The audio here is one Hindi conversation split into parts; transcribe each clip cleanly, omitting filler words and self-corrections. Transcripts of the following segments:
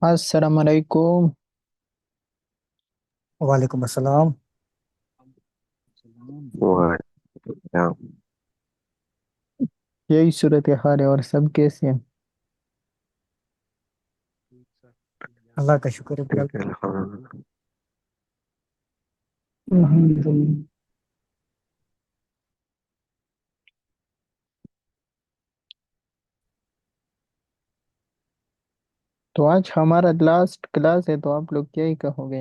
अस्सलाम वालेकुम। वालेकुम अस्सलाम। वाह। यही सूरत हाल है और सब कैसे हैं? अल्लाह का शुक्र है ठीक बिल्कुल। है, अल्हम्दुलिल्लाह। अल्हम्दुलिल्लाह। तो आज हमारा लास्ट क्लास है तो आप लोग क्या ही कहोगे?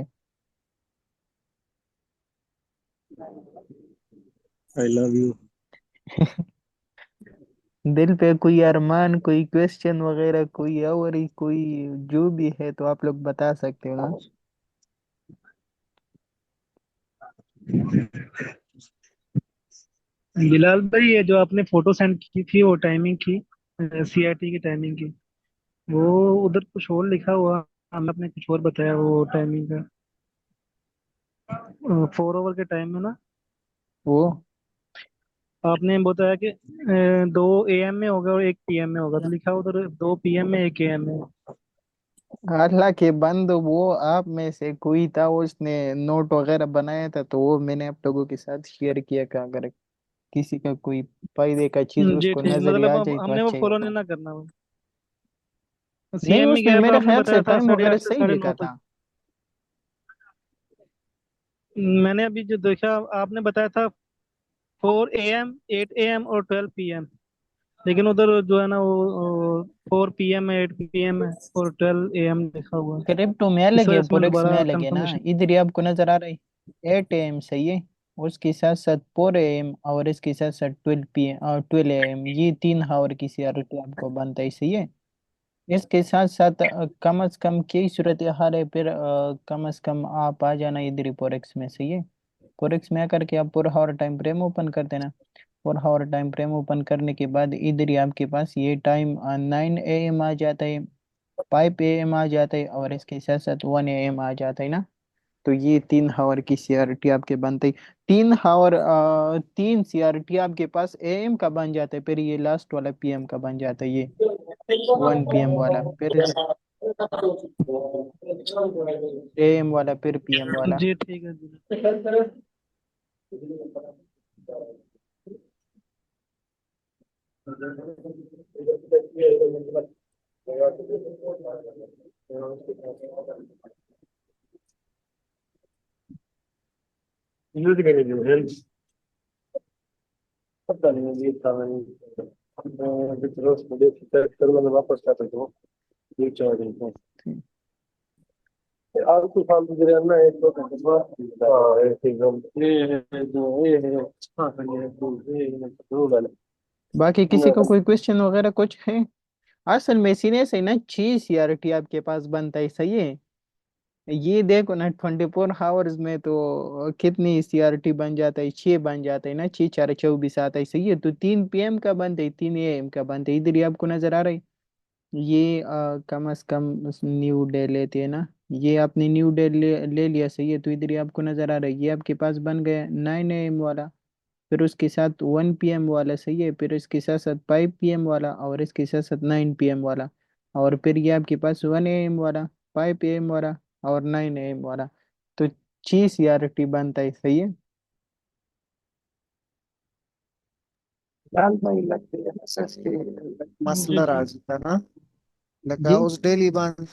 I love you. दिल पे कोई अरमान, कोई क्वेश्चन वगैरह, कोई और ही कोई जो भी है तो आप लोग बता सकते हो ना। बिलाल भाई, ये जो आपने फोटो सेंड की थी वो टाइमिंग की, सीआरटी की टाइमिंग की, वो उधर कुछ और लिखा हुआ। हमने आपने कुछ और बताया वो टाइमिंग का। 4 ओवर के टाइम में ना वो आपने बताया कि 2 AM में होगा और 1 PM में होगा, तो लिखा उधर 2 PM में 1 AM में। अल्लाह के बंद, वो आप में से कोई था, उसने नोट वगैरह बनाया था तो वो मैंने आप लोगों के साथ शेयर किया कि अगर किसी का कोई फायदे का चीज जी उसको ठीक, नजर मतलब आ अब जाए तो हमने वो अच्छा ही फॉलो होता। नहीं ना करना वो। नहीं, सीएम में उसने गया तो मेरे आपने ख्याल से बताया था टाइम साढ़े वगैरह आठ से सही साढ़े लिखा नौ तक। था। मैंने अभी जो देखा, आपने बताया था 4 AM, 8 AM और 12 PM। लेकिन उधर जो है ना वो 4 PM है, 8 PM है और 12 AM लिखा हुआ है। क्रिप्टो में इस अलग है, वजह से मैं फोरेक्स में दोबारा अलग है ना। कंफर्मेशन। इधर ही आपको नजर आ रहा है 8 AM सही है। उसके साथ साथ 4 AM और इसके साथ साथ 12 PM और 12 AM, ये 3 हावर की सीआरटी आपको बनता है सही है। इसके साथ साथ कम से कम की सूरत हाल है, फिर कम से कम आप आ जाना इधर ही फोरेक्स में सही है। फोरेक्स में आकर के आप पूरा हावर टाइम फ्रेम ओपन कर देना। और हावर टाइम फ्रेम ओपन करने के बाद इधर ही आपके पास ये टाइम 9 AM आ जाता है, 5 AM आ जाता है और इसके साथ साथ 1 AM आ जाता है ना। तो ये 3 हावर की सीआरटी आपके बनते ही 3 हावर, 3 सीआरटी आपके पास एएम का बन जाता है, फिर ये लास्ट वाला पीएम का बन जाता है, ये 1 PM वाला, फिर एएम वाला, फिर पीएम वाला। जी ठीक है जी। पता नहीं ये था मैंने रोज में देख कर मैंने वापस कर दो ये चाह रही हूँ। आलतू फालतू गिरे ना एक दो घंटे बाद हाँ एकदम ये जो ये है हाँ ये दो वाले। बाकी किसी को कोई क्वेश्चन वगैरह कुछ है? असल में सीने से ना 6 सीआरटी आपके पास बनता है सही है। ये देखो ना 24 हावर्स में तो कितनी सीआरटी बन जाता है, 6 बन जाता है ना, 6 4 24 आता है सही है। तो 3 PM का बनता है, 3 AM का बनता है, इधर ही आपको नजर आ रहा है। ये कम से कम न्यू डे लेते हैं ना। ये आपने न्यू डे ले लिया सही है, तो इधर ही आपको नजर आ रहा है, ये आपके पास बन गया 9 AM वाला। फिर उसके साथ 1 PM वाला सही है, फिर इसके साथ साथ 5 PM वाला और इसके साथ साथ 9 PM वाला। और फिर ये आपके पास 1 AM वाला, 5 AM वाला और 9 AM वाला। तो 6 सीआरटी बनता है सही है। लाल भाई लगते हैं एसएस के जी मसला ठीक। राज था ना लगा जी उस डेली बांध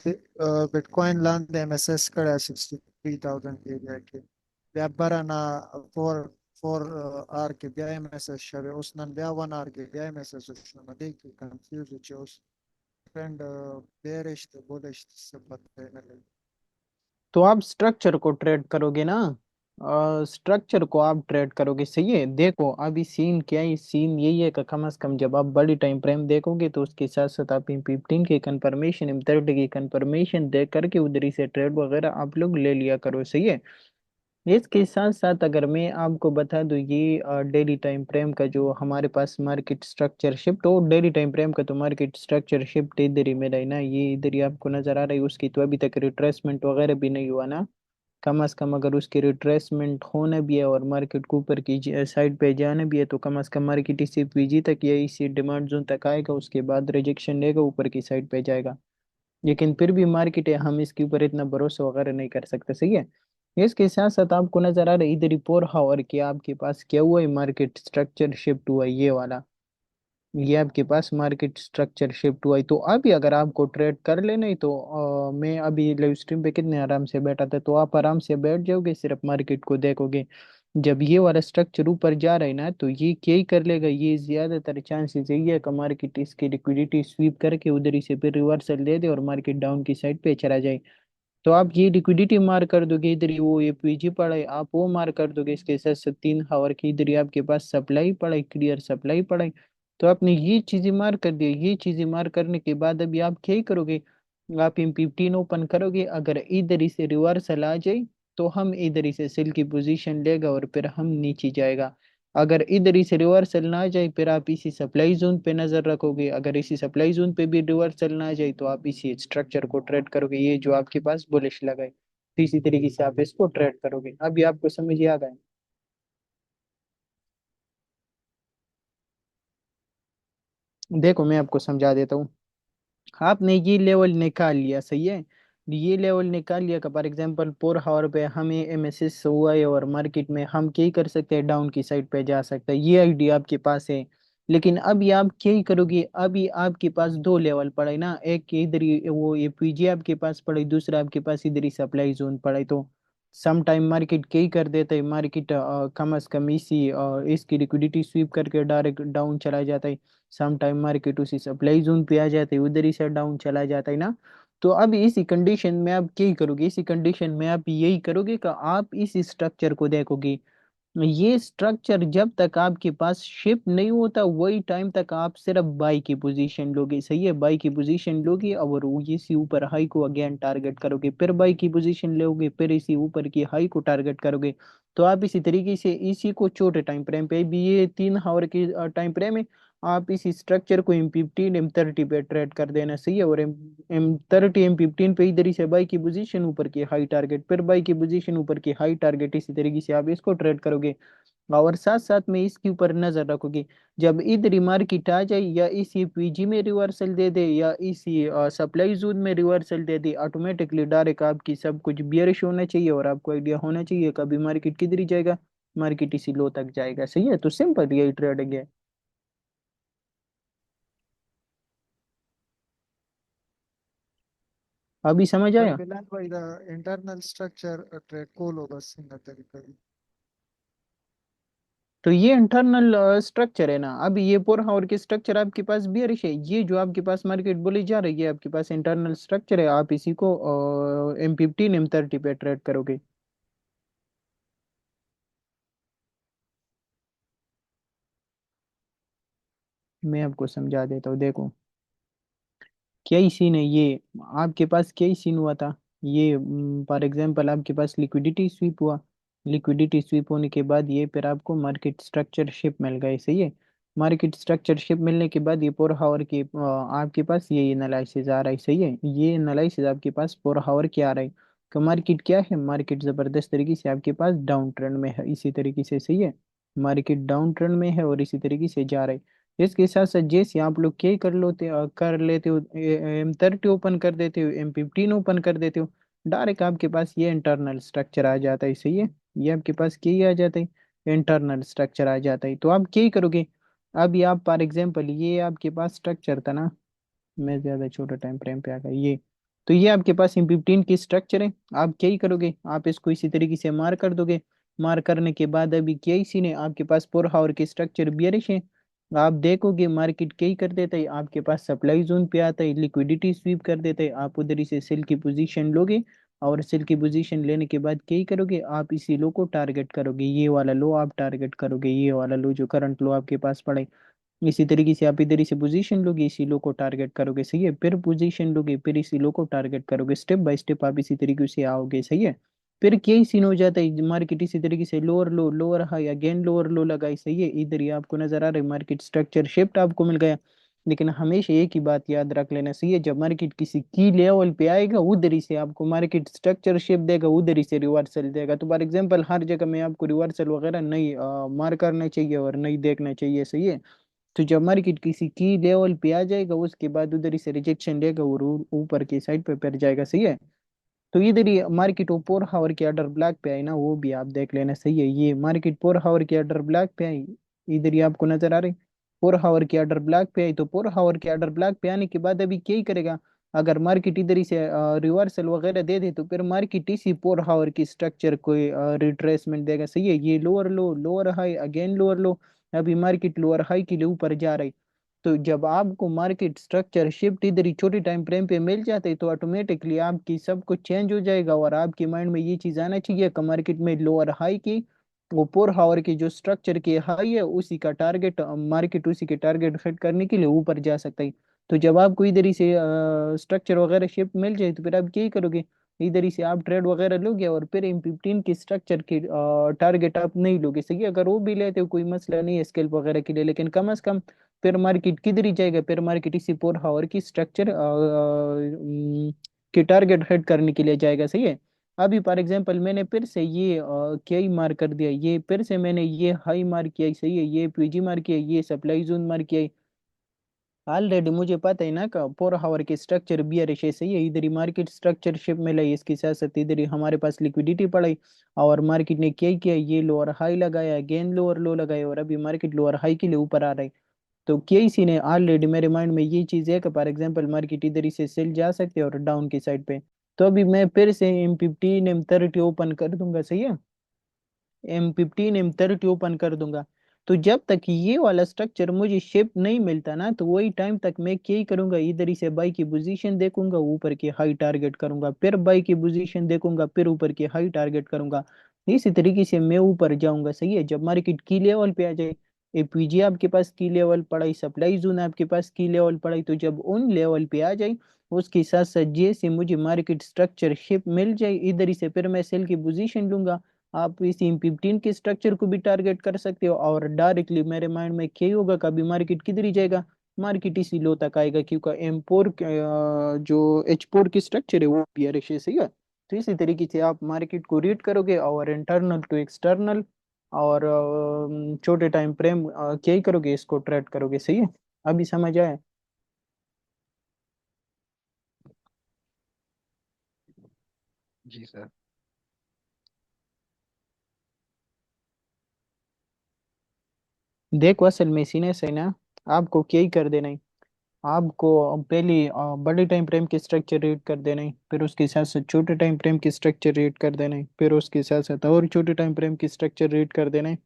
बिटकॉइन लांदे एमएसएस कड़ा 63,000 के जाके व्यापारा ना फोर फोर आर के ब्या एमएसएस शवे उसनन ब्या 1 आर के ब्या एमएसएस उसनन देख कंफ्यूज हो उस फ्रेंड बेरिश तो बुलिश से पता है। तो आप स्ट्रक्चर को ट्रेड करोगे ना। स्ट्रक्चर को आप ट्रेड करोगे सही है। देखो अभी सीन क्या है, सीन यही है कि कम से कम जब आप बड़ी टाइम फ्रेम देखोगे तो उसके साथ साथ आप M15 की कंफर्मेशन, M30 की कंफर्मेशन देख करके उधर ही से ट्रेड वगैरह आप लोग ले लिया करो सही है। इसके साथ साथ अगर मैं आपको बता दूं, ये डेली टाइम फ्रेम का जो हमारे पास मार्केट स्ट्रक्चर शिफ्ट हो, डेली टाइम फ्रेम का तो मार्केट स्ट्रक्चर शिफ्ट इधर ही मिला है ना, ये इधर ही आपको नजर आ रहा है। उसकी तो अभी तक रिट्रेसमेंट वगैरह भी नहीं हुआ ना। कम से कम अगर उसकी रिट्रेसमेंट होना भी है और मार्केट को ऊपर की साइड पे जाना भी है तो कम से कम मार्केट इसी पीजी तक या इसी डिमांड जोन तक आएगा, उसके बाद रिजेक्शन लेगा, ऊपर की साइड पे जाएगा। लेकिन फिर भी मार्केट है, हम इसके ऊपर इतना भरोसा वगैरह नहीं कर सकते, सही है। इसके साथ साथ आपको नजर आ रहा है इधर ही पोर हावर की आपके पास क्या हुआ है, मार्केट स्ट्रक्चर शिफ्ट हुआ है, ये वाला, ये आपके पास मार्केट स्ट्रक्चर शिफ्ट हुआ है। तो अभी अगर आपको ट्रेड कर लेना है तो मैं अभी लाइव स्ट्रीम पे कितने आराम से बैठा था, तो आप आराम से बैठ जाओगे, सिर्फ मार्केट को देखोगे। जब ये वाला स्ट्रक्चर ऊपर जा रहा है ना, तो ये क्या ही कर लेगा, ये ज्यादातर चांसेस यही है कि मार्केट इसकी लिक्विडिटी स्वीप करके उधर ही से फिर रिवर्सल दे दे और मार्केट डाउन की साइड पे चला जाए। तो आप ये लिक्विडिटी मार कर दोगे, इधर ही वो ये पीजी पड़ा है, आप वो मार कर दोगे, इसके साथ साथ 3 आवर की इधर ही आपके पास सप्लाई पड़ा है, क्लियर सप्लाई पड़ा है। तो आपने ये चीजें मार कर दी, ये चीजें मार करने के बाद अभी आप क्या ही करोगे, आप M15 ओपन करोगे, अगर इधर ही से रिवर्सल आ जाए तो हम इधर ही से सेल की पोजीशन लेगा और फिर हम नीचे जाएगा। अगर इधर ही से रिवर्सल ना जाए फिर आप इसी सप्लाई जोन पे नजर रखोगे, अगर इसी सप्लाई जोन पे भी रिवर्सल ना जाए तो आप इसी स्ट्रक्चर को ट्रेड करोगे, ये जो आपके पास बुलिश लगा है, तो इसी तरीके से आप इसको ट्रेड करोगे। अभी आपको समझ आ गया है? देखो मैं आपको समझा देता हूँ। आपने ये लेवल निकाल लिया, सही है, ये लेवल निकाल लिया का फॉर एग्जांपल 4 आवर पे हमें MSS हुआ है और मार्केट में हम क्या ही कर सकते हैं, डाउन की साइड पे जा सकते हैं, ये आइडिया आपके पास है। लेकिन अभी आप क्या ही करोगे, अभी आपके पास 2 लेवल पड़ा है ना, एक इधर ही वो ये PG आपके पास पड़ा है, दूसरा आपके पास इधर ही सप्लाई जोन पड़ा है। तो सम टाइम मार्केट क्या ही कर देता है, मार्केट कम अज कम इसी इसकी लिक्विडिटी स्वीप करके डायरेक्ट डाउन चला जाता है। सम टाइम मार्केट उसी सप्लाई जोन पे आ जाते हैं, उधर ही से डाउन चला जाता है ना। तो अब इसी कंडीशन में आप क्या ही करोगे, इसी कंडीशन में आप यही करोगे कि आप इस स्ट्रक्चर को देखोगे। ये स्ट्रक्चर जब तक आपके पास शिप नहीं होता वही टाइम तक आप सिर्फ बाई की पोजीशन लोगे, सही है, बाई की पोजीशन लोगे और वो इसी ऊपर हाई को अगेन टारगेट करोगे, फिर बाई की पोजीशन लोगे, फिर इसी ऊपर की हाई को टारगेट करोगे। तो आप इसी तरीके से इसी को छोटे टाइम फ्रेम पे भी, ये 3 आवर की टाइम फ्रेम है, आप इस स्ट्रक्चर को M15 M30 पे ट्रेड कर देना, सही है, और M30 M15 पे इधर ही से बाई की पोजीशन ऊपर की हाई टारगेट, फिर बाई की पोजीशन ऊपर की हाई टारगेट, इसी तरीके से आप इसको ट्रेड करोगे। और साथ साथ में इसके ऊपर नजर रखोगे, जब इधर मार्केट आ जाए या इसी PG में रिवर्सल दे दे या इसी सप्लाई जोन में रिवर्सल दे दे, ऑटोमेटिकली डायरेक्ट आपकी सब कुछ बियरिश होना चाहिए और आपको आइडिया होना चाहिए कभी मार्केट किधर ही जाएगा, मार्केट इसी लो तक जाएगा, सही है। तो सिंपल यही ट्रेडिंग है। अभी समझ पर आया? बिलाल भाई, the internal structure trade cool होगा सिंगल तरीका। तो ये इंटरनल स्ट्रक्चर है ना, अभी ये पोर हावर की स्ट्रक्चर आपके पास बियरिश है, ये जो आपके पास मार्केट बोली जा रही है आपके पास इंटरनल स्ट्रक्चर है, आप इसी को M15 M30 पे ट्रेड करोगे। मैं आपको समझा देता हूँ, देखो क्या ही सीन है ये, आपके पास क्या ही सीन हुआ था, ये फॉर एग्जांपल आपके पास लिक्विडिटी स्वीप हुआ, लिक्विडिटी स्वीप होने के बाद ये फिर आपको मार्केट स्ट्रक्चरशिप मिल गई, सही है। मार्केट स्ट्रक्चरशिप मिलने के बाद ये फोर हावर की आपके पास ये एनालिसिस आ रहा है, सही है, ये एनालिसिस आपके पास 4 आवर की आ रहा है। तो मार्केट क्या है, मार्केट जबरदस्त तरीके से आपके पास डाउन ट्रेंड में है, इसी तरीके से, सही है, मार्केट डाउन ट्रेंड में है और इसी तरीके से जा रहा है। इसके साथ साथ जैसे आप लोग क्या कर लेते हो, M30 ओपन कर देते हो, M15 ओपन कर देते हो, डायरेक्ट आपके पास ये इंटरनल स्ट्रक्चर आ जाता है, सही है, ये आपके पास क्या ही आ जाता है, इंटरनल स्ट्रक्चर आ जाता है। तो आप क्या ही करोगे, अभी आप फॉर एग्जांपल ये आपके पास स्ट्रक्चर था ना, मैं ज्यादा छोटा टाइम फ्रेम पे आ गया ये, तो ये आपके पास M15 की स्ट्रक्चर है, आप क्या ही करोगे, आप इसको इसी तरीके से मार कर दोगे। मार करने के बाद अभी क्या ही सीन है, आपके पास 4 आवर की स्ट्रक्चर बियरिश है, आप देखोगे मार्केट क्या ही कर देता है, आपके पास सप्लाई जोन पे आता है, लिक्विडिटी स्वीप कर देता है, आप उधर ही से सेल की पोजीशन लोगे और सेल की पोजीशन लेने के बाद क्या ही करोगे, आप इसी लो को टारगेट करोगे, ये वाला लो आप टारगेट करोगे, ये वाला लो जो करंट लो आपके पास पड़े, इसी तरीके से आप इधर ही से पोजीशन लोगे, इसी लो को टारगेट करोगे, सही है, फिर पोजीशन लोगे, फिर इसी लो को टारगेट करोगे, स्टेप बाय स्टेप आप इसी तरीके से आओगे, सही है। फिर क्या ही सीन हो जाता है, मार्केट इसी तरीके से लोअर लो लोअर हाई अगेन लोअर लो लगाई, सही है, इधर ही आपको नजर आ रहा है मार्केट स्ट्रक्चर शिफ्ट आपको मिल गया। लेकिन हमेशा एक ही बात याद रख लेना, सही है, जब मार्केट किसी की लेवल पे आएगा उधर ही से आपको मार्केट स्ट्रक्चर शिफ्ट देगा, उधर ही से रिवर्सल देगा। तो फॉर एग्जांपल हर जगह में आपको रिवर्सल वगैरह नहीं मार करना चाहिए और नहीं देखना चाहिए, सही है। तो जब मार्केट किसी की लेवल पे आ जाएगा उसके बाद उधर ही से रिजेक्शन लेगा और ऊपर की साइड पे फिर जाएगा, सही है। तो इधर ही मार्केट वो 4 आवर के ऑर्डर ब्लैक पे आई ना, वो भी आप देख लेना, सही है। ये मार्केट 4 आवर के ऑर्डर ब्लैक पे आई, इधर ही आपको नजर आ रही। 4 आवर के ऑर्डर ब्लैक पे आई, तो 4 आवर के ऑर्डर ब्लैक पे आने के बाद अभी क्या ही करेगा। अगर मार्केट इधर ही से रिवर्सल वगैरह दे दे तो फिर मार्केट इसी 4 आवर की स्ट्रक्चर को रिट्रेसमेंट देगा, सही है। ये लोअर लो, लोअर हाई, अगेन लोअर लो, अभी मार्केट लोअर हाई के लिए ऊपर जा रही। तो जब आपको मार्केट स्ट्रक्चर शिफ्ट इधर ही छोटी टाइम फ्रेम पे मिल जाते हैं तो ऑटोमेटिकली आपकी सब कुछ चेंज हो जाएगा और आपके माइंड में ये चीज आना चाहिए कि मार्केट में लोअर हाई की वो 4 आवर की जो स्ट्रक्चर की हाई है उसी का टारगेट, मार्केट उसी के टारगेट सेट करने के लिए ऊपर जा सकता है। तो जब आपको इधर ही से स्ट्रक्चर वगैरह शिफ्ट मिल जाए तो फिर आप क्या ही करोगे, इधर ही से आप ट्रेड वगैरह लोगे और फिर M15 की स्ट्रक्चर की टारगेट आप नहीं लोगे, सही है। अगर वो भी लेते हो कोई मसला नहीं है स्केल्प वगैरह के लिए, लेकिन कम से कम फिर मार्केट किधर ही जाएगा, फिर मार्केट इसी 4 आवर की स्ट्रक्चर की टारगेट हेड करने के लिए जाएगा, सही है। अभी फॉर एग्जांपल मैंने फिर से ये क्या ही मार्क कर दिया, ये फिर से मैंने ये हाई मार्क किया, सही है, ये पीजी मार्क किया, ये सप्लाई जोन मार्क किया। ऑलरेडी मुझे पता है ना का 4 आवर की स्ट्रक्चर बियरिश है, सही है। इधर ही मार्केट स्ट्रक्चर शिप में लाई, इसके साथ साथ इधर ही हमारे पास लिक्विडिटी पड़ी और मार्केट ने क्या किया, ये लोअर हाई लगाया, अगेन लोअर लो लगाया और अभी मार्केट लोअर हाई के लिए ऊपर आ रहा है। तो केसी ने ऑलरेडी मेरे माइंड में ये चीज है कि फॉर एग्जांपल मार्केट इधर ही से सेल जा सकते हैं और डाउन की साइड पे। तो अभी मैं फिर से M15 M30 ओपन कर दूंगा, सही है। M15 M30 ओपन कर दूंगा। तो जब तक ये वाला स्ट्रक्चर मुझे शेप नहीं मिलता ना तो वही टाइम तक मैं क्या ही करूंगा, इधर ही से बाई की पोजीशन देखूंगा, ऊपर की हाई टारगेट करूंगा, फिर बाई की पोजीशन देखूंगा, फिर ऊपर की हाई टारगेट करूंगा। इसी तरीके से मैं ऊपर जाऊंगा, सही है। जब मार्केट की लेवल पे आ जाए, APG आपके पास की लेवल पढ़ाई, सप्लाई जोन आपके पास की लेवल पढ़ाई, तो जब उन लेवल पे आ जाए उसके साथ साथ जैसे मुझे मार्केट स्ट्रक्चर शिप मिल जाए इधर ही से फिर मैं सेल की पोजीशन लूंगा। आप इस M15 के स्ट्रक्चर को भी टारगेट कर सकते हो और डायरेक्टली मेरे माइंड में क्या होगा, कभी मार्केट किधर ही जाएगा, मार्केट इसी लो तक आएगा, क्योंकि M4 जो H4 की स्ट्रक्चर है वो बियरिश है, सही है। तो इसी तरीके से आप मार्केट को रीड करोगे और इंटरनल टू एक्सटर्नल और छोटे टाइम फ्रेम क्या ही करोगे, इसको ट्रेड करोगे, सही है। अभी समझ आया। जी सर। देखो असल में सीने से ना आपको क्या ही कर देना है, आपको पहले बड़े टाइम फ्रेम की स्ट्रक्चर रीड कर देना है, फिर उसके साथ साथ छोटे टाइम फ्रेम की स्ट्रक्चर रीड कर देना है, फिर उसके साथ साथ और छोटे टाइम फ्रेम की स्ट्रक्चर रीड कर देना है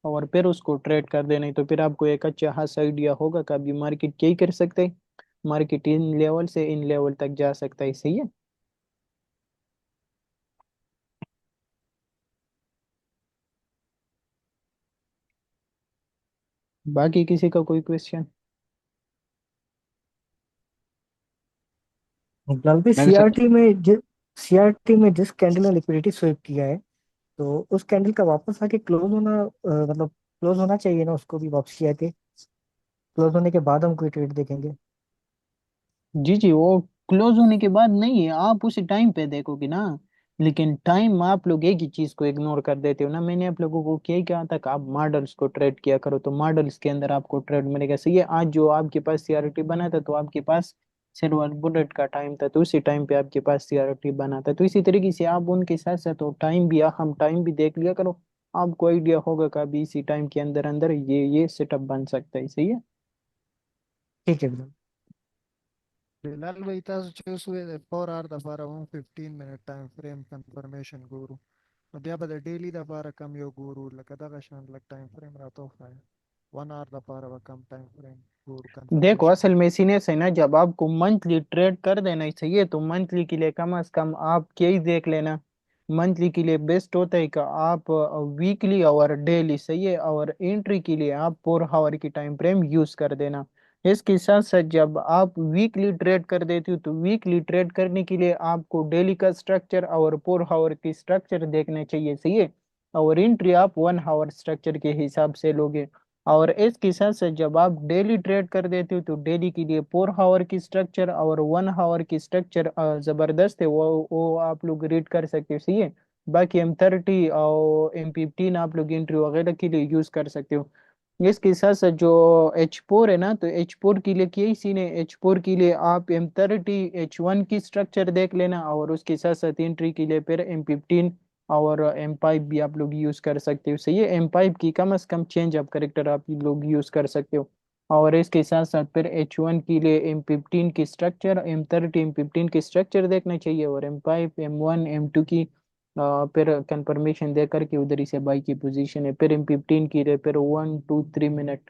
और फिर उसको ट्रेड कर देना है। तो फिर आपको एक अच्छा खासा आइडिया होगा कि अभी मार्केट क्या ही कर सकते हैं, मार्केट इन लेवल से इन लेवल तक जा सकता है, सही है। बाकी किसी का कोई क्वेश्चन? फिलहाल भी मैंने सर सीआरटी में जिस कैंडल ने लिक्विडिटी स्वीप किया है, तो उस कैंडल का वापस आके क्लोज होना, मतलब क्लोज होना चाहिए ना, उसको भी वापसी आके क्लोज होने के बाद हम कोई ट्रेड देखेंगे। जी जी, वो क्लोज होने के बाद नहीं है, आप उसी टाइम पे देखोगे ना। लेकिन टाइम आप लोग एक ही चीज को इग्नोर कर देते हो ना, मैंने आप लोगों को क्या कहा था कि आप मॉडल्स को ट्रेड किया करो, तो मॉडल्स के अंदर आपको ट्रेड मिलेगा, सही है। आज जो आपके पास सीआरटी बना था तो आपके पास सिल्वर बुलेट का टाइम था, तो उसी टाइम पे आपके पास सीआरटी बना था। तो इसी तरीके से आप उनके साथ साथ टाइम भी, हम टाइम भी देख लिया करो, आपको आइडिया होगा कि अभी इसी टाइम के अंदर अंदर ये सेटअप बन सकता है, सही है। ठीक है बिल्कुल। बिलाल भाई చూసి 4 hour दफारा 15 minute time frame confirmation guru dia bada daily dafara kam yo guru lakada kashan lak time frame rato fa 1 hour दफारा wa kam time frame guru देखो confirmation असल में सीनियर्स है ना, जब आपको मंथली ट्रेड कर देना ही चाहिए तो मंथली के लिए कम से कम आप क्या ही देख लेना। मंथली के लिए बेस्ट होता है कि आप वीकली और डेली, सही है, और एंट्री के लिए आप 4 आवर की टाइम फ्रेम यूज कर देना। इसके साथ साथ जब आप वीकली ट्रेड कर देती हो तो वीकली ट्रेड करने के लिए आपको डेली का स्ट्रक्चर और 4 आवर की स्ट्रक्चर देखना चाहिए, सही है। और एंट्री आप 1 आवर स्ट्रक्चर के हिसाब से लोगे। और इसके साथ साथ जब आप डेली ट्रेड कर देते हो तो डेली के लिए 4 आवर की स्ट्रक्चर और 1 आवर की स्ट्रक्चर जबरदस्त है, वो आप लोग रीड कर सकते हो, सही है। बाकी M30 और M15 आप लोग एंट्री वगैरह के लिए यूज कर सकते हो। इसके साथ साथ जो H4 है ना, तो H4 के लिए यही सीन है। H4 के लिए आप M30 H1 की स्ट्रक्चर देख लेना, और उसके साथ साथ एंट्री के लिए फिर M15 और M5 भी आप लोग यूज कर सकते हो। सही है, M5 की कम से कम चेंज ऑफ करेक्टर आप लोग यूज कर सकते हो। और इसके साथ साथ फिर H1 के लिए M15 की स्ट्रक्चर, M30 M15 की स्ट्रक्चर देखना चाहिए, और M5 M1 M2 की फिर कंफर्मेशन दे करके उधर ही से बाइक की पोजीशन है। फिर M15 की रे फिर 1 2 3 मिनट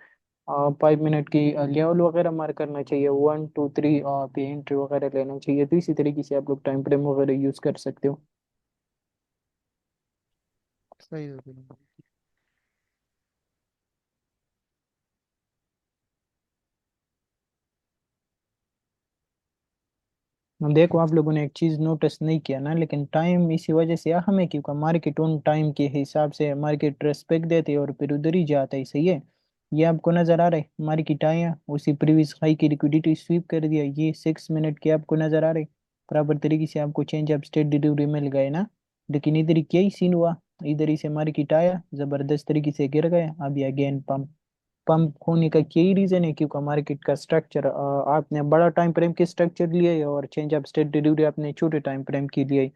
5 मिनट की लेवल वगैरह मार्क करना चाहिए, 1 2 3 पे एंट्री वगैरह लेना चाहिए। तो इसी तरीके से आप लोग टाइम फ्रेम वगैरह यूज कर सकते हो। सही है बिल्कुल। देखो, आप लोगों ने एक चीज नोटिस नहीं किया ना, लेकिन टाइम इसी वजह से हमें, क्योंकि मार्केट उन टाइम के हिसाब से मार्केट रेस्पेक्ट देती है और फिर उधर ही जाता है। सही है, ये आपको नजर आ रहा है, मार्केट आया उसी प्रीवियस हाई की लिक्विडिटी स्वीप कर दिया, ये 6 मिनट के आपको नजर आ रहे, बराबर तरीके से आपको चेंज ऑफ स्टेट डिलीवरी मिल गए ना। लेकिन इधर ही क्या ही सीन हुआ, इधर ही से मार्केट आया, जबरदस्त तरीके से गिर गया, अभी अगेन पंप पंप होने का यही रीजन है, क्योंकि मार्केट का स्ट्रक्चर आपने बड़ा टाइम फ्रेम के स्ट्रक्चर लिए है, और चेंज ऑफ स्टेट डिलीवरी आपने छोटे टाइम फ्रेम की लिए है।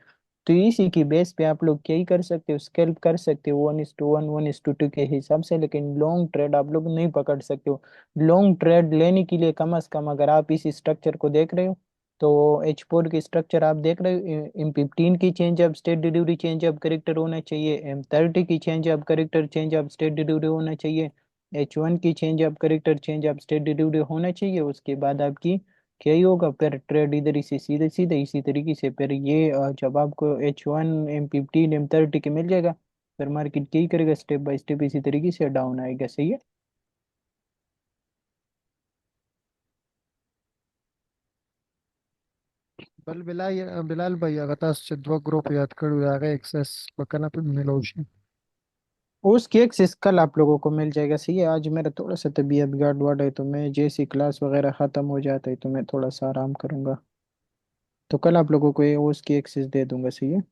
तो इसी की बेस पे आप लोग क्या ही कर सकते हो, स्केल्प कर सकते हो 1:1 1:2 के हिसाब से, लेकिन लॉन्ग ट्रेड आप लोग नहीं पकड़ सकते हो। लॉन्ग ट्रेड लेने के लिए कम से कम अगर आप इस स्ट्रक्चर को देख रहे हो, तो H4 की स्ट्रक्चर आप देख रहे हो, M15 की change of state delivery change of character होना चाहिए, M30 की change of character change of state delivery होना चाहिए, H1 की change of character change of state delivery होना चाहिए। उसके बाद आपकी क्या ही होगा, फिर ट्रेड इधर ही से सीधे सीधे इसी तरीके से फिर ये जब आपको H1 M15 M30 के मिल जाएगा, फिर मार्केट क्या ही करेगा, स्टेप बाय स्टेप इसी तरीके से डाउन आएगा। सही है। बिलाल भाई अगर तास दो ग्रुप याद करूँ आगे एक्सेस बकना पे मिलोशी। उसकी एक्सेस कल आप लोगों को मिल जाएगा। सही है, आज मेरा थोड़ा सा तबीयत गड़बड़ है, तो मैं जैसी क्लास वगैरह ख़त्म हो जाता है तो मैं थोड़ा सा आराम करूंगा, तो कल आप लोगों को ये उसकी एक्सेस दे दूंगा। सही है।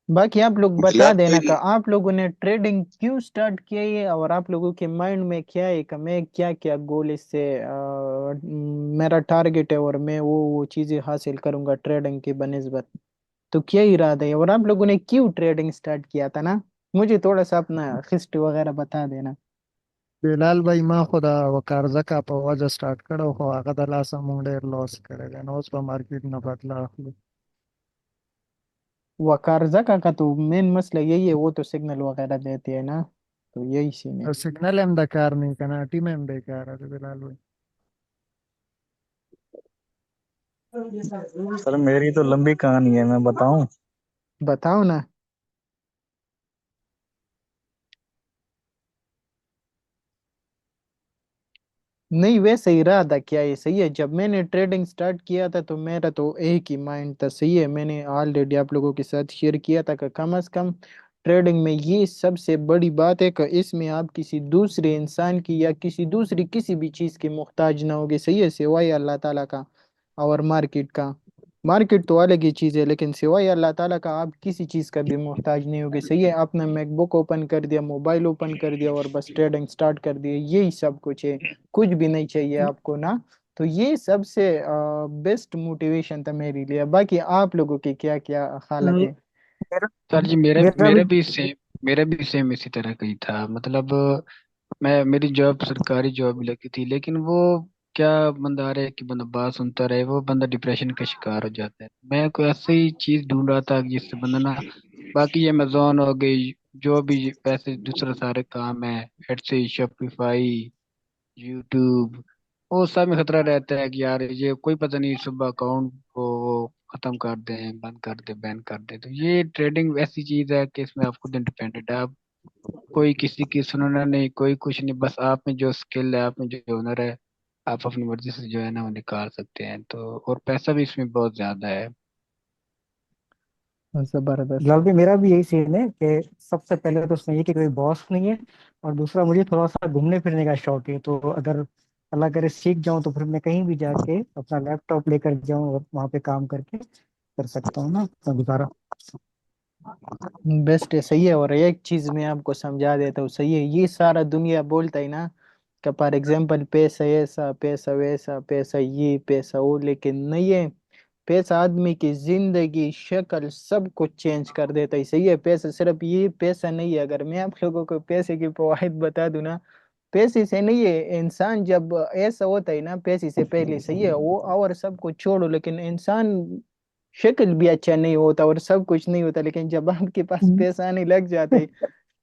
बाकी आप लोग बता बिलाल देना कि भाई। आप लोगों ने ट्रेडिंग क्यों स्टार्ट किया है, और आप लोगों के माइंड में क्या है कि मैं क्या क्या गोल इससे मेरा टारगेट है, और मैं वो चीजें हासिल करूंगा ट्रेडिंग के बनिस्बत। तो क्या इरादा है, और आप लोगों ने क्यों ट्रेडिंग स्टार्ट किया था ना, मुझे थोड़ा सा अपना हिस्ट्री वगैरह बता देना। बिलाल भाई माँ खुदा वकार जका पर वजह स्टार्ट करो हो आगा दला सा मुंडे लॉस करेगा ना उस पर मार्केट न बदला। वकारजा का तो मेन मसला यही है, वो तो सिग्नल वगैरह देते हैं ना, तो यही सीन है। और सिग्नल एम दकार नहीं करना टीम एम बेकार है बिलाल भाई। सर मेरी तो लंबी कहानी है, मैं बताऊं। बताओ ना। नहीं, वैसे ही रहा था क्या, ये सही है। जब मैंने ट्रेडिंग स्टार्ट किया था तो मेरा तो एक ही माइंड था। सही है, मैंने ऑलरेडी आप लोगों के साथ शेयर किया था कि कम से कम ट्रेडिंग में ये सबसे बड़ी बात है कि इसमें आप किसी दूसरे इंसान की या किसी दूसरी किसी भी चीज़ की मोहताज ना होगे। सही है, सिवाय अल्लाह ताला का और मार्केट का। मार्केट तो अलग ही चीज़ है, लेकिन सिवाय अल्लाह ताला का आप किसी चीज़ का भी मोहताज नहीं होगे। सही है, आपने मैकबुक ओपन कर दिया, मोबाइल ओपन कर दिया और बस ट्रेडिंग स्टार्ट कर दिया, यही सब कुछ है, कुछ भी नहीं चाहिए आपको ना। तो ये सबसे बेस्ट मोटिवेशन था मेरे लिए। बाकी आप लोगों की क्या क्या हालत नहीं, है। मेरा सर जी मेरे मेरा भी। मेरे भी सेम इसी तरह का ही था। मतलब मैं मेरी जॉब सरकारी जॉब लगी थी, लेकिन वो क्या, बंदा आ रहा है कि बंदा बात सुनता रहे, वो बंदा डिप्रेशन का शिकार हो जाता है। मैं कोई ऐसी ही चीज ढूंढ रहा था जिससे बंदा ना, बाकी अमेजोन हो गई, जो भी पैसे दूसरे सारे काम है, एटसी, शॉपिफाई, यूट्यूब, वो सब में खतरा रहता है कि यार ये कोई पता नहीं सुबह अकाउंट को वो खत्म कर दें, बंद कर दे, बैन कर दे। तो ये ट्रेडिंग ऐसी चीज है कि इसमें आप खुद इंडिपेंडेंट है। आप कोई किसी की सुनना नहीं, कोई कुछ नहीं, बस आप में जो स्किल है, आप में जो हुनर है, आप अपनी मर्जी से जो है ना वो निकाल सकते हैं। तो और पैसा भी इसमें बहुत ज्यादा है। जबरदस्त। बिलाल भाई मेरा भी यही सीन है कि सबसे पहले तो उसमें ये कि कोई बॉस नहीं है, और दूसरा मुझे थोड़ा सा घूमने फिरने का शौक है। तो अगर अल्लाह करे सीख जाऊं तो फिर मैं कहीं भी जाके अपना लैपटॉप लेकर जाऊं और वहां पे काम करके कर सकता हूँ ना अपना गुजारा। बेस्ट है, सही है। और एक चीज मैं आपको समझा देता हूँ, सही है, ये सारा दुनिया बोलता है ना कि फॉर एग्जाम्पल पैसा ऐसा, पैसा वैसा, पैसा ये, पैसा वो, लेकिन नहीं है। पैसा आदमी की जिंदगी, शक्ल, सब कुछ चेंज कर देता है, सही है। पैसा सिर्फ ये पैसा नहीं है। अगर मैं आप लोगों को पैसे की फवाइद बता दूं ना, पैसे से नहीं है। इंसान जब ऐसा होता है ना, पैसे से पहले, सही है, वो और सब कुछ छोड़ो, लेकिन इंसान शक्ल भी अच्छा नहीं होता और सब कुछ नहीं होता, लेकिन जब आपके पास हम्म। पैसा आने लग जाता है,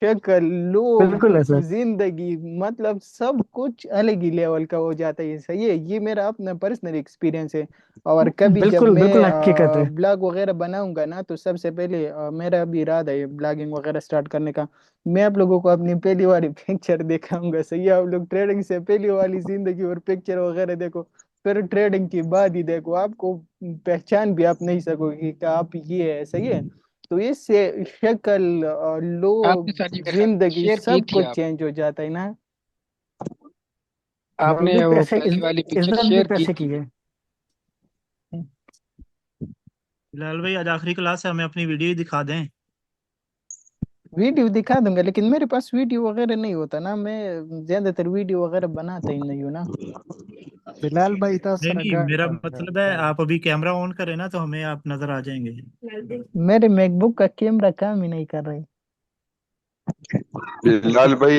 शक्ल, लोग, बिल्कुल है सर। जिंदगी, मतलब सब कुछ अलग ही लेवल का हो जाता है, सही है। ये मेरा अपना पर्सनल एक्सपीरियंस है। और कभी जब बिल्कुल बिल्कुल हकीकत है। मैं ब्लॉग वगैरह बनाऊंगा ना, तो सबसे पहले मेरा भी इरादा है ब्लॉगिंग वगैरह स्टार्ट करने का। मैं आप लोगों को अपनी पहली वाली पिक्चर दिखाऊंगा, सही है। आप लोग ट्रेडिंग से पहली वाली जिंदगी और पिक्चर वगैरह देखो, फिर ट्रेडिंग की बाद ही देखो, आपको पहचान भी आप नहीं सकोगे कि आप ये है, सही है। तो इससे शक्ल, आपके लोग, साथ ये घटना जिंदगी, शेयर की सब थी कुछ आप? चेंज हो जाता है ना। बिलाल आपने भाई वो पैसे पहली वाली पिक्चर इज्जत भी शेयर की पैसे की थी? है। बिलाल भाई आज आखिरी क्लास है, हमें अपनी वीडियो ही दिखा दें। वीडियो दिखा दूंगा, लेकिन मेरे पास वीडियो वगैरह नहीं होता ना, मैं ज्यादातर वीडियो वगैरह बनाता ही नहीं हूँ ना। बिलाल भाई था नहीं सारा नहीं, गाड़ी मेरा का मतलब है आप अभी कैमरा ऑन करें ना तो हमें आप नजर आ जाएंगे। मेरे मैकबुक का कैमरा काम ही नहीं कर रही। Bilal Bey,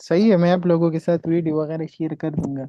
सही है, मैं आप लोगों के साथ वीडियो वगैरह शेयर कर दूंगा।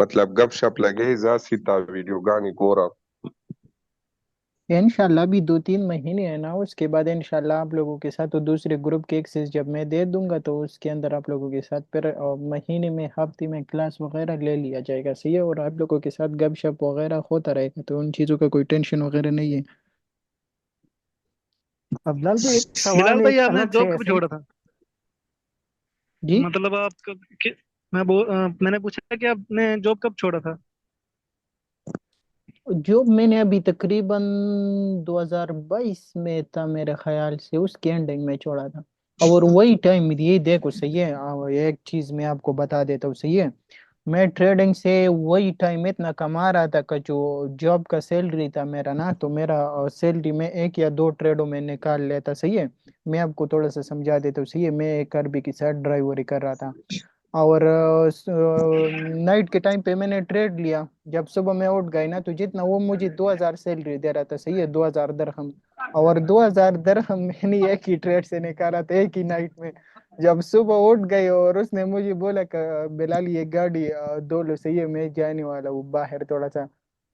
मतलब गप शप लगे जासी ता वीडियो गानी गोरा. इंशाल्लाह अभी 2-3 महीने है ना, उसके बाद इंशाल्लाह आप लोगों के साथ, तो दूसरे ग्रुप के एक्सेस जब मैं दे दूंगा, तो उसके अंदर आप लोगों के साथ फिर महीने में, हफ्ते में क्लास वगैरह ले लिया जाएगा, सही है। और आप लोगों के साथ गपशप वगैरह होता रहेगा, तो उन चीज़ों का कोई टेंशन वगैरह नहीं है। अब बिलाल भाई एक बिलाल सवाल भाई एक आपने अलग से जॉब कब ऐसे। छोड़ा था? जी। मतलब आप मैंने पूछा कि आपने जॉब कब छोड़ा था? जो मैंने अभी तकरीबन 2022 में था मेरे ख्याल से, उसके एंडिंग में छोड़ा था। और वही टाइम, ये देखो, सही है, एक चीज मैं आपको बता देता हूँ, सही है। मैं ट्रेडिंग से वही टाइम इतना कमा रहा था कि जो जॉब का सैलरी था मेरा ना, तो मेरा सैलरी में 1 या 2 ट्रेडों में निकाल लेता, सही है। मैं आपको थोड़ा सा समझा देता हूँ, सही है। मैं एक अरबी की साइड ड्राइवरी कर रहा था, और नाइट के टाइम पे मैंने ट्रेड लिया। जब सुबह मैं उठ गई ना, तो जितना वो मुझे 2,000 सैलरी दे रहा था, सही है, 2,000 दरहम। और 2,000 दरहम मैंने एक ही ट्रेड से निकाला था, एक ही नाइट में। जब सुबह उठ गई और उसने मुझे बोला कि बिलाल ये गाड़ी धो लो, सही है, मैं जाने वाला हूँ बाहर थोड़ा सा।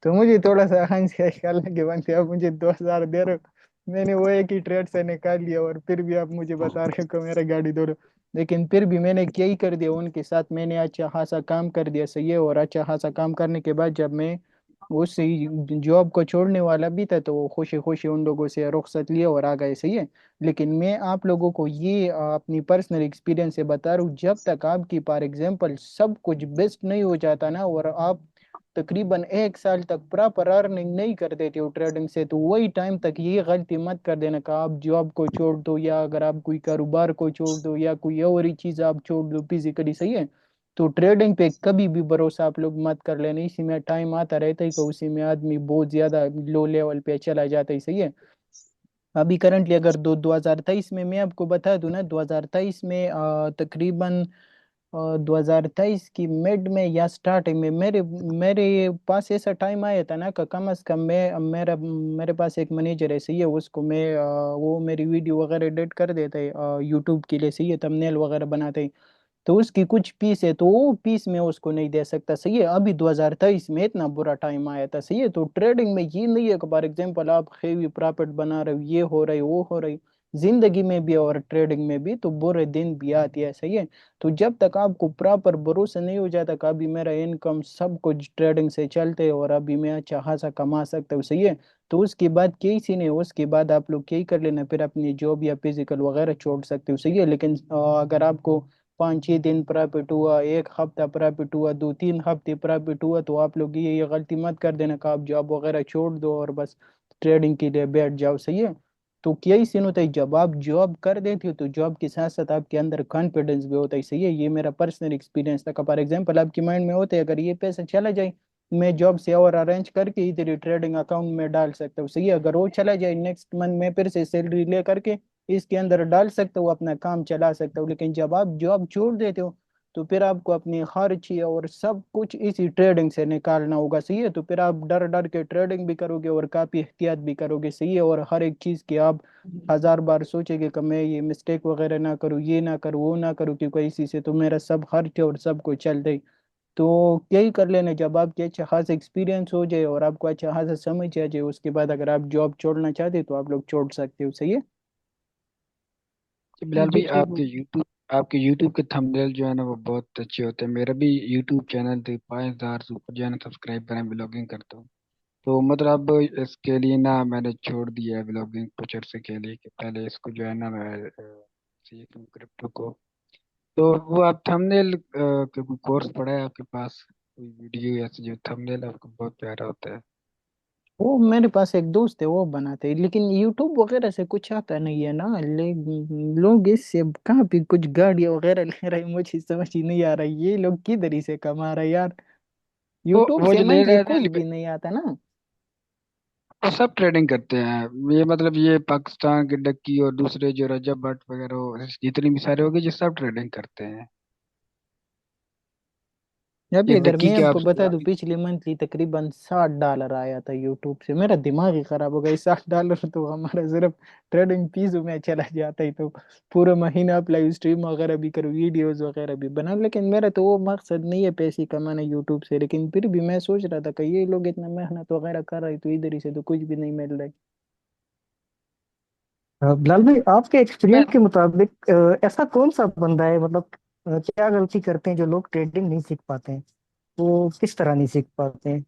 तो मुझे थोड़ा सा हंस के लगे, बनते आप मुझे 2,000 दे रहे हो, मैंने वो एक ही ट्रेड से निकाल लिया, और फिर भी आप मुझे बता रहे हो कि मेरा गाड़ी धो लो। लेकिन फिर भी मैंने क्या ही कर दिया उनके साथ, मैंने अच्छा खासा काम कर दिया, सही है। और अच्छा खासा काम करने के बाद जब मैं उस जॉब को छोड़ने वाला भी था, तो वो खुशी खुशी उन लोगों से रुखसत लिए और आ गए, सही है। लेकिन मैं आप लोगों को ये अपनी पर्सनल एक्सपीरियंस से बता रहा हूँ, जब तक आपकी फॉर एग्जांपल सब कुछ बेस्ट नहीं हो जाता ना, और आप तकरीबन 1 साल तक प्रॉपर अर्निंग नहीं कर देते हो ट्रेडिंग से, तो वही टाइम तक ये गलती मत कर देना कि आप जॉब को छोड़ दो, या अगर आप कोई कारोबार को छोड़ दो, या कोई और ही चीज़ आप छोड़ दो फिजिकली, सही है। तो ट्रेडिंग पे कभी भी भरोसा आप लोग मत कर लेना, इसी में टाइम आता रहता है कि उसी में आदमी बहुत ज्यादा लो लेवल पे चला जाता है, सही है। अभी करंटली अगर 2023 में मैं आपको बता दूं ना, 2023 में तकरीबन 2023 की मिड में या स्टार्टिंग में मेरे मेरे पास ऐसा टाइम आया था ना कि कम से कम मैं मेरा मेरे पास एक मैनेजर है, सही है, उसको मैं वो मेरी वीडियो वगैरह एडिट कर देता है यूट्यूब के लिए, सही है, थंबनेल वगैरह बनाते हैं। तो उसकी कुछ पीस है, तो वो पीस मैं उसको नहीं दे सकता, सही है। अभी 2023 में इतना बुरा टाइम आया था, सही है। तो ट्रेडिंग में ये नहीं है कि फॉर एग्जांपल आप हेवी प्रॉफिट बना रहे हो, ये हो रही वो हो रही, जिंदगी में भी और ट्रेडिंग में भी, तो बुरे दिन भी आती है, सही है। तो जब तक आपको प्रॉपर भरोसा नहीं हो जाता कि अभी मेरा इनकम सब कुछ ट्रेडिंग से चलते और अभी मैं अच्छा खासा कमा सकता हूँ, सही है, तो उसके बाद कई सी नहीं, उसके बाद आप लोग यही कर लेना, फिर अपनी जॉब या फिजिकल वगैरह छोड़ सकते हो, सही है। लेकिन अगर आपको 5-6 दिन प्रॉफिट हुआ, एक हफ्ता प्रॉफिट हुआ, 2-3 हफ्ते प्रॉफिट हुआ, तो आप लोग ये गलती मत कर देना कि आप जॉब वगैरह छोड़ दो और बस ट्रेडिंग के लिए बैठ जाओ, सही है। तो क्या ही सीन होता है, जब आप जॉब कर देते हो तो जॉब के साथ साथ आपके अंदर कॉन्फिडेंस भी होता है, सही है। ये मेरा पर्सनल एक्सपीरियंस था। फॉर एग्जांपल आपके माइंड में होता है अगर ये पैसा चला जाए, मैं जॉब से और अरेंज करके इधर ही ट्रेडिंग अकाउंट में डाल सकता हूँ, सही है। अगर वो चला जाए, नेक्स्ट मंथ में फिर से सैलरी ले करके इसके अंदर डाल सकता हूँ, अपना काम चला सकता हूँ। लेकिन जब आप जॉब छोड़ देते हो तो फिर आपको अपनी खर्च और सब कुछ इसी ट्रेडिंग से निकालना होगा, सही है। तो फिर आप डर डर के ट्रेडिंग भी करोगे और काफी एहतियात भी करोगे, सही है। और हर एक चीज की आप 1000 बार सोचेंगे कि मैं ये मिस्टेक वगैरह ना करूँ, ये ना करूँ, वो ना करूँ, क्योंकि इसी से तो मेरा सब खर्च और सब कुछ चल रही। तो यही कर लेना, जब आपके अच्छा खासा एक्सपीरियंस हो जाए और आपको अच्छा खासा समझ आ जाए, उसके बाद अगर आप जॉब छोड़ना चाहते हो तो आप लोग छोड़ सकते हो, सही है। जी बिलाल जी भाई, ठीक हो। आपके यूट्यूब के थंबनेल जो है ना वो बहुत अच्छे होते हैं। मेरा भी यूट्यूब चैनल थे 5000 से ऊपर जो है ना सब्सक्राइबर है, ब्लॉगिंग करता हूँ। तो मतलब इसके लिए ना मैंने छोड़ दिया है ब्लॉगिंग कुछ अरसे के लिए, कि पहले इसको जो है ना मैं सीख लूँ क्रिप्टो को। तो वो आप थंबनेल का कोई कोर्स पढ़ा है आपके पास, कोई वीडियो, ऐसे जो थंबनेल आपको बहुत प्यारा होता है? वो मेरे पास एक दोस्त है, वो बनाते हैं, लेकिन यूट्यूब वगैरह से कुछ आता नहीं है ना। लोग इससे कहाँ पे कुछ गाड़ियाँ वगैरह ले रहे हैं, मुझे समझ ही नहीं आ रहा है ये लोग किधर ही से कमा रहे हैं यार। वो यूट्यूब वो से जो ले मंथली रहे कुछ थे भी नहीं आता ना। वो सब ट्रेडिंग करते हैं। ये मतलब ये पाकिस्तान के डक्की और दूसरे जो रजब भट्ट वगैरह जितनी भी सारे हो गए, ये सब ट्रेडिंग करते हैं। अभी ये अगर डक्की मैं क्या आपको आप बता दूं, पिछले मंथली तकरीबन $60 आया था यूट्यूब से। मेरा दिमाग ही खराब हो गया। $60 तो हमारा सिर्फ ट्रेडिंग फीस में चला जाता है, तो पूरा महीना आप लाइव स्ट्रीम वगैरह भी करो, वीडियोस वगैरह भी बना। लेकिन मेरा तो वो मकसद नहीं है पैसे कमाना यूट्यूब से, लेकिन फिर भी मैं सोच रहा था कि ये लोग इतना मेहनत वगैरह कर रहे हैं, तो इधर ही से तो कुछ भी नहीं मिल रहा है। बिलाल भाई, आपके मैं एक्सपीरियंस के मुताबिक ऐसा कौन सा बंदा है, मतलब क्या गलती करते हैं जो लोग ट्रेडिंग नहीं सीख पाते हैं? वो किस तरह नहीं सीख पाते हैं?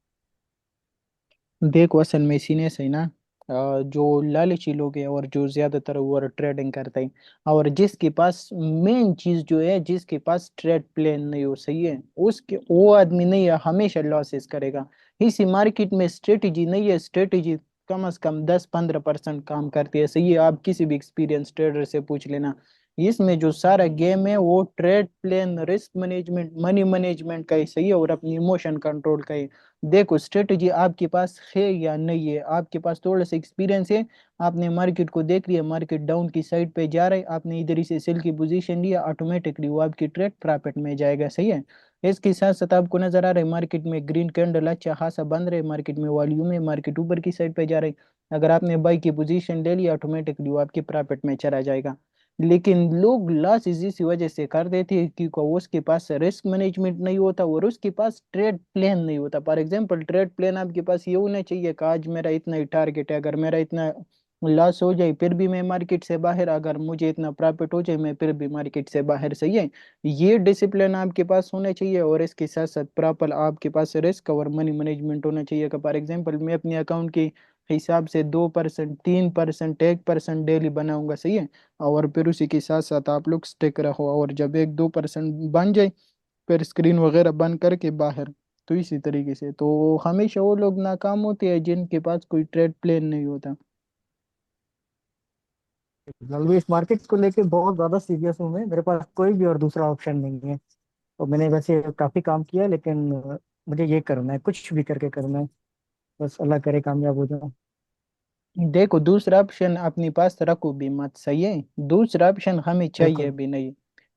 देखो असल में सीने से ही ना, जो लालची लोग हैं और जो ज्यादातर ओवर ट्रेडिंग करते हैं, और जिसके पास मेन चीज जो है, जिसके पास ट्रेड प्लान नहीं हो, सही है, उसके वो आदमी नहीं है, हमेशा लॉसेस करेगा। इसी मार्केट में स्ट्रेटेजी नहीं है, स्ट्रेटेजी कम से कम 10-15% काम करती है, सही है। आप किसी भी एक्सपीरियंस ट्रेडर से पूछ लेना। इसमें जो सारा गेम है वो trade plan, risk management, money management का ही, सही है, और अपनी इमोशन कंट्रोल का ही। देखो स्ट्रेटजी आपके पास है या नहीं है, आपके पास थोड़ा सा एक्सपीरियंस है, आपने मार्केट को देख लिया, मार्केट डाउन की साइड पे जा रहा है, आपने इधर ही से सेल की पोजीशन लिया, ऑटोमेटिकली वो आपकी ट्रेड प्रॉफिट में जाएगा, सही है। इसके साथ साथ आपको नजर आ रहा है मार्केट में ग्रीन कैंडल अच्छा खासा बन रहा है, मार्केट में वॉल्यूम है, मार्केट ऊपर की साइड पे जा रहा है, अगर आपने बाई की पोजीशन ले लिया, ऑटोमेटिकली वो आपके प्रॉफिट में चला जाएगा। लेकिन लोग लॉस इसी वजह से कर देते हैं कि उसके पास रिस्क मैनेजमेंट नहीं होता और उसके पास ट्रेड प्लान नहीं होता। फॉर एग्जांपल ट्रेड प्लान आपके पास ये होना चाहिए कि आज मेरा इतना ही टारगेट है, अगर मेरा इतना लॉस हो जाए फिर भी मैं मार्केट से बाहर, अगर मुझे इतना प्रॉफिट हो जाए मैं फिर भी मार्केट से बाहर, सही है। ये डिसिप्लिन आपके पास होना चाहिए और इसके साथ साथ प्रॉपर आपके पास रिस्क और मनी मैनेजमेंट होना चाहिए। कि फॉर एग्जांपल मैं अपने अकाउंट के हिसाब से 2%, 3%, 1% डेली बनाऊंगा, सही है। और फिर उसी के साथ साथ आप लोग स्टिक रहो, और जब 1-2% बन जाए फिर स्क्रीन वगैरह बंद करके बाहर। तो इसी तरीके से तो हमेशा वो लोग नाकाम होते हैं जिनके पास कोई ट्रेड प्लान नहीं होता। बिलाल भाई, इस मार्केट को लेके बहुत ज्यादा सीरियस हूँ मैं। मेरे पास कोई भी और दूसरा ऑप्शन नहीं है। और मैंने वैसे काफी काम किया, लेकिन मुझे ये करना है, कुछ भी करके करना है। बस अल्लाह करे कामयाब हो जाऊं। देखो दूसरा ऑप्शन अपने पास रखो भी मत, सही है। दूसरा ऑप्शन हमें चाहिए बिल्कुल। भी नहीं।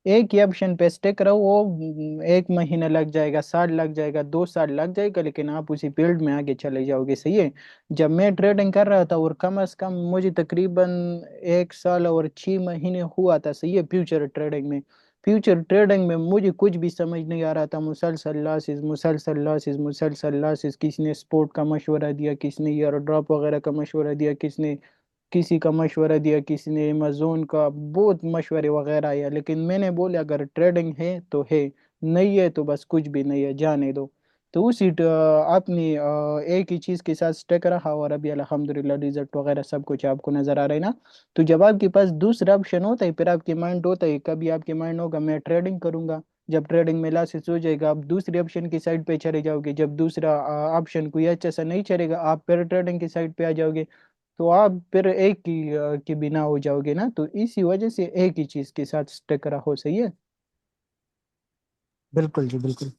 एक ही ऑप्शन पे स्टिक रहो, वो 1 महीना लग जाएगा, साल लग जाएगा, 2 साल लग जाएगा, लेकिन आप उसी फील्ड में आगे चले जाओगे, सही है। जब मैं ट्रेडिंग कर रहा था और कम से कम मुझे तकरीबन 1 साल और 6 महीने हुआ था, सही है, फ्यूचर ट्रेडिंग में। फ्यूचर ट्रेडिंग में मुझे कुछ भी समझ नहीं आ रहा था, मुसलसल लॉसेस, मुसलसल लॉसेस, मुसलसल लॉसेस। किसने स्पोर्ट का मशवरा दिया, किसने ईयर ड्रॉप वगैरह का मशवरा दिया, किसने किसी का मशवरा दिया, किसी ने अमेजोन का, बहुत मशवरे वगैरह आया, लेकिन मैंने बोला अगर ट्रेडिंग है तो है, नहीं है तो बस कुछ भी नहीं है, जाने दो। तो उसी अपनी एक ही चीज़ के साथ स्टक रहा, और अभी अल्हम्दुलिल्लाह रिजल्ट वगैरह सब कुछ आपको नज़र आ रहा है ना। तो जब आपके पास दूसरा ऑप्शन होता है, फिर आपके माइंड होता है, कभी आपके माइंड होगा मैं ट्रेडिंग करूंगा, जब ट्रेडिंग में लॉसेस हो जाएगा आप दूसरे ऑप्शन की साइड पे चले जाओगे, जब दूसरा ऑप्शन कोई अच्छा सा नहीं चलेगा आप फिर ट्रेडिंग की साइड पे आ जाओगे। तो आप फिर एक ही के बिना हो जाओगे ना, तो इसी वजह से एक ही चीज के साथ स्टक रहो, सही है। बिल्कुल जी बिल्कुल।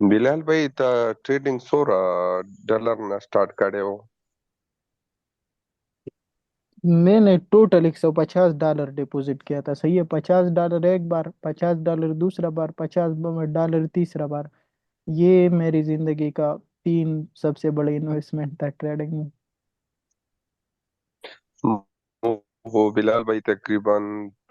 बिलाल भाई ता ट्रेडिंग सोरा डॉलर ना स्टार्ट करे हो। मैंने टोटल $150 डिपॉजिट किया था, सही है। $50 एक बार, $50 दूसरा बार, $50 तीसरा बार। ये मेरी जिंदगी का तीन सबसे बड़े इन्वेस्टमेंट था ट्रेडिंग में। वो बिलाल भाई तकरीबन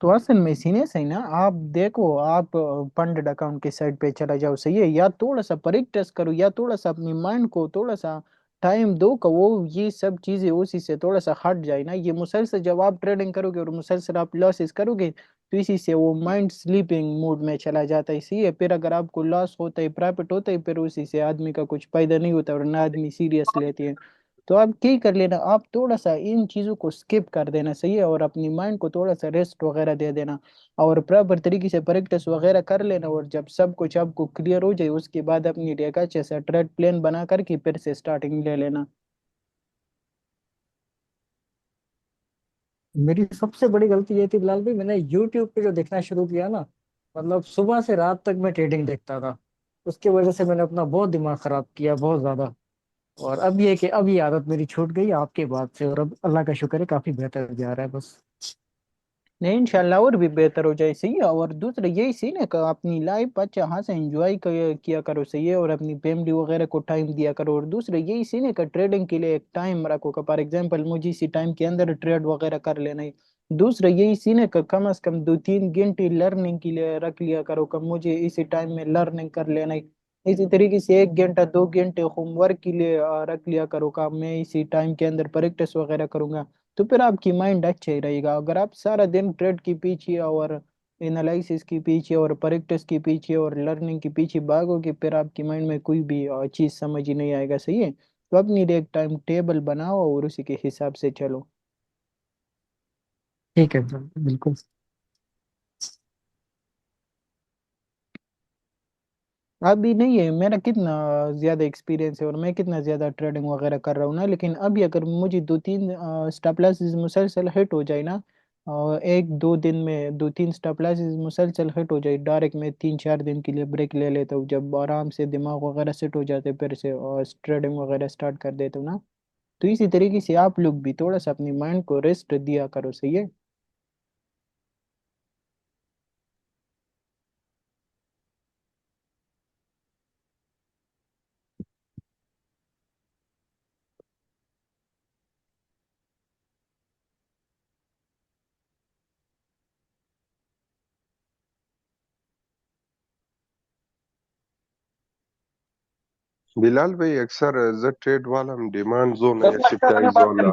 तो असल में सीने सही ना, आप देखो, आप फंडेड अकाउंट के साइड पे चला जाओ, सही है, या थोड़ा सा प्रैक्टिस करो, या थोड़ा सा अपनी माइंड को थोड़ा सा टाइम दो कि वो ये सब चीजें उसी से थोड़ा सा हट जाए ना। ये मुसलसल जब आप ट्रेडिंग करोगे और मुसलसल आप लॉसेस करोगे, तो इसी से वो माइंड स्लीपिंग मोड में चला जाता है, इसी है। फिर अगर आपको लॉस होता है, प्रॉफिट होता है, फिर उसी से आदमी का कुछ फायदा नहीं होता और ना आदमी सीरियस लेते हैं। तो आप क्या कर लेना, आप थोड़ा सा इन चीज़ों को स्किप कर देना, सही है, और अपनी माइंड को थोड़ा सा रेस्ट वगैरह दे देना, और प्रॉपर तरीके से प्रैक्टिस वगैरह कर लेना, और जब सब कुछ आपको क्लियर हो जाए उसके बाद अपनी एक अच्छे से ट्रेड प्लान बना करके फिर से स्टार्टिंग ले लेना। मेरी सबसे बड़ी गलती ये थी बिलाल भाई, मैंने यूट्यूब पे जो देखना शुरू किया ना, मतलब सुबह से रात तक मैं ट्रेडिंग देखता था। उसकी वजह से मैंने अपना बहुत दिमाग खराब किया, बहुत ज्यादा। और अब ये कि अब ये आदत मेरी छूट गई आपके बाद से, और अब अल्लाह का शुक्र है काफी बेहतर जा रहा है बस। नहीं, इंशाल्लाह और भी बेहतर हो जाए, सही है। और दूसरा यही सीन है कि अपनी लाइफ अच्छा हाँ से एंजॉय किया करो, सही है, और अपनी फैमिली वगैरह को टाइम दिया करो। और दूसरा यही सीन है कि ट्रेडिंग के लिए एक टाइम रखो, कि फॉर एग्जांपल मुझे इसी टाइम के अंदर ट्रेड वगैरह कर लेना है। दूसरा यही सीन है कि कम से कम 2-3 घंटे लर्निंग के लिए रख लिया करो, कि मुझे इसी टाइम में लर्निंग कर लेना है। इसी तरीके से 1 घंटा 2 घंटे होमवर्क के लिए रख लिया करो, कि मैं इसी टाइम के अंदर प्रैक्टिस वगैरह करूंगा। तो फिर आपकी माइंड अच्छा ही रहेगा। अगर आप सारा दिन ट्रेड के पीछे और एनालिसिस के पीछे और प्रैक्टिस के पीछे और लर्निंग के पीछे भागोगे, फिर आपकी माइंड में कोई भी चीज़ समझ ही नहीं आएगा, सही है। तो अपनी एक टाइम टेबल बनाओ और उसी के हिसाब से चलो। ठीक है बिल्कुल। अभी नहीं है मेरा कितना ज्यादा एक्सपीरियंस है और मैं कितना ज्यादा ट्रेडिंग वगैरह कर रहा हूँ ना, लेकिन अभी अगर मुझे 2-3 स्टॉप लॉसेस मुसलसल हिट हो जाए ना, और 1-2 दिन में 2-3 स्टॉप लॉसेस मुसलसल हिट हो जाए, डायरेक्ट मैं 3-4 दिन के लिए ब्रेक ले लेता हूँ, जब आराम से दिमाग वगैरह सेट हो जाते फिर से और ट्रेडिंग वगैरह स्टार्ट कर देता हूँ ना। तो इसी तरीके से आप लोग भी थोड़ा सा अपनी माइंड को रेस्ट दिया करो, सही है। बिलाल भाई अक्सर ज ट्रेड वाला डिमांड जोन या शिफ्ट जोन ला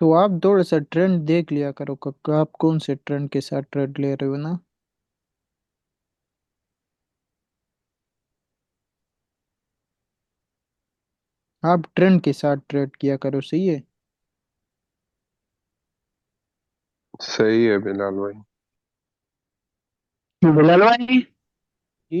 तो आप थोड़ा सा ट्रेंड देख लिया करो आप कौन से ट्रेंड के साथ ट्रेड ले रहे हो ना। आप ट्रेंड के साथ ट्रेड किया करो, सही है। सही है बिलाल भाई। बिलाल भाई, जी।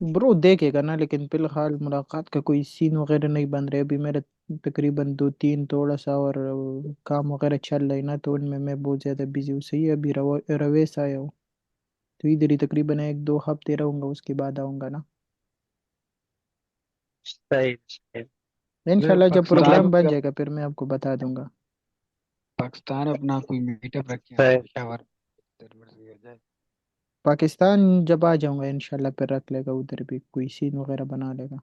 ब्रो देखेगा ना, लेकिन फिलहाल मुलाकात का कोई सीन वगैरह नहीं बन रहा है अभी मेरा। तकरीबन 2-3 थोड़ा सा और काम वगैरह चल रहा है ना, तो उनमें मैं बहुत ज़्यादा बिजी हूँ, सही है। अभी रवेश आया हूँ, तो इधर ही तकरीबन 1-2 हफ्ते रहूंगा, उसके बाद आऊंगा ना। सही सही। इंशाल्लाह जब बिलाल प्रोग्राम भाई बन अब जाएगा फिर मैं आपको बता दूंगा। पाकिस्तान अपना कोई मीटअप रखे सही। पेशावर हो जाए। पाकिस्तान जब आ जाऊंगा इंशाल्लाह फिर रख लेगा, उधर भी कोई सीन वगैरह बना लेगा।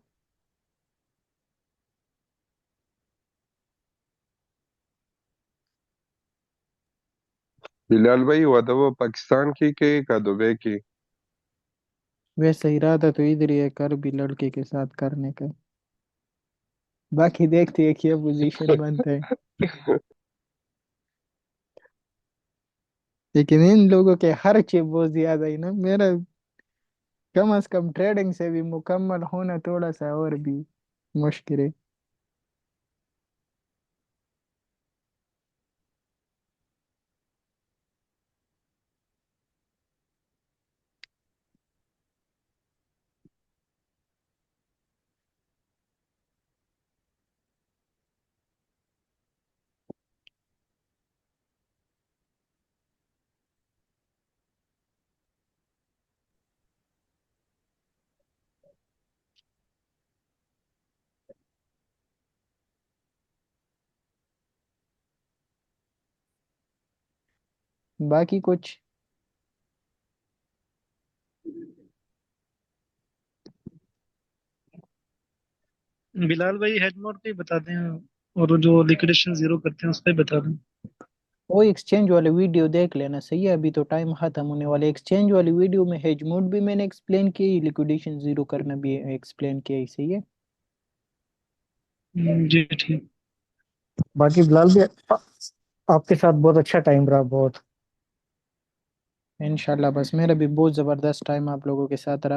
बिलाल भाई वादा वो पाकिस्तान की का दुबई की? वैसे इरादा तो इधर ही है, कर भी लड़के के साथ करने का। बाकी देखते हैं क्या पोजीशन बनता है। लेकिन इन लोगों के हर चीज बहुत ज्यादा ही ना, मेरा कम से कम ट्रेडिंग से भी मुकम्मल होना थोड़ा सा और भी मुश्किल है। बाकी कुछ बिलाल भाई हेड मोड पे ही बता दें, और जो लिक्विडेशन जीरो करते हैं उस पे बता दें। वो एक्सचेंज वाले वीडियो देख लेना, सही है। अभी तो टाइम खत्म होने वाला है। एक्सचेंज वाली वीडियो में हेज मोड भी मैंने एक्सप्लेन किया, लिक्विडेशन जीरो करना भी एक्सप्लेन किया ही, सही है। जी ठीक। बाकी बिलाल भी आपके साथ बहुत अच्छा टाइम रहा, बहुत। इंशाल्लाह, बस मेरा भी बहुत जबरदस्त टाइम आप लोगों के साथ रहा।